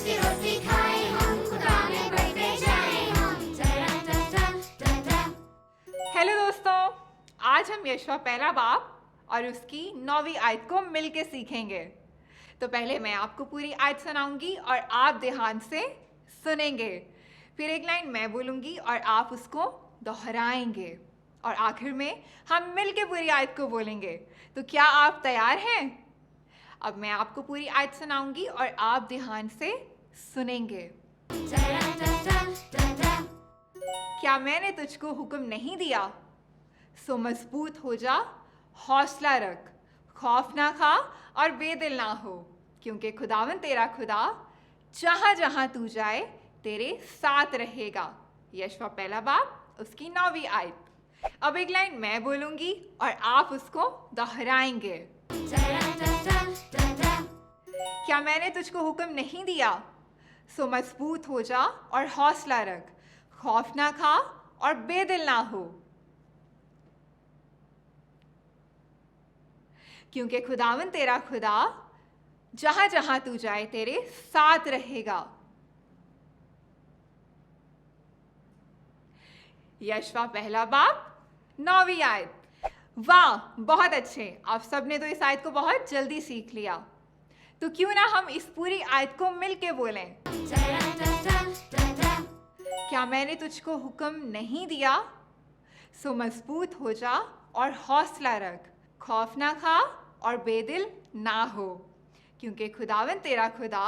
की रोटी खाए हम, खुदा में बढ़ते जाए हम। टरम टम टम टम टम। हेलो दोस्तों, आज हम यशवा पहला बाब और उसकी 9वीं आयत को मिलके सीखेंगे। तो पहले मैं आपको पूरी आयत सुनाऊंगी और आप ध्यान से सुनेंगे। फिर एक लाइन मैं बोलूंगी और आप उसको दोहराएंगे और आखिर में हम मिलके पूरी आयत को बोलेंगे। तो क्या आप तैयार हैं? अब मैं आपको पूरी आयत सुनाऊंगी और आप ध्यान से सुनेंगे। टरम टम टम टम टम। क्या मैंने तुझको हुक्म नहीं दिया, सो मजबूत हो जा, हौसला रख, खौफ ना खा और बेदिल ना हो, क्योंकि खुदावन तेरा खुदा जहां जहां तू जाए तेरे साथ रहेगा। यशवा पहला बाब उसकी 9वीं आयत। अब एक लाइन मैं बोलूंगी और आप उसको दोहराएंगे। टरम टम टम टम टम। क्या मैंने तुझको हुक्म नहीं दिया, सो मजबूत हो जा और हौसला रख, खौफ ना खा और बेदिल ना हो, क्योंकि खुदावन तेरा खुदा जहां जहां तू जाए तेरे साथ रहेगा। यशवा पहला बाब 9वीं आयत। वाह, बहुत अच्छे, आप सबने तो इस आयत को बहुत जल्दी सीख लिया। तो क्यों ना हम इस पूरी आयत को मिलके बोलें। टरम टम टम टम टम। क्या मैंने तुझको हुक्म नहीं दिया, सो मजबूत हो जा और हौसला रख, खौफ ना खा और बेदिल ना हो, क्योंकि खुदावन तेरा खुदा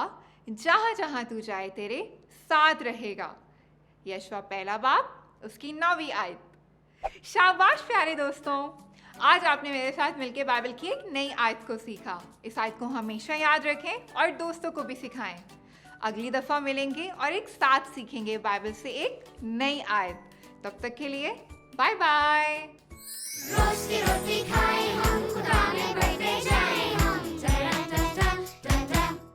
जहां जहां तू जाए तेरे साथ रहेगा। यशवा पहला बाब उसकी 9वीं आयत। शाबाश प्यारे दोस्तों, आज आपने मेरे साथ मिलकर बाइबल की एक नई आयत को सीखा। इस आयत को हमेशा याद रखें और दोस्तों को भी सिखाएं। अगली दफ़ा मिलेंगे और एक साथ सीखेंगे बाइबल से एक नई आयत। तब तक के लिए बाय बाय। रोज की रोटी खाए हम, खुदा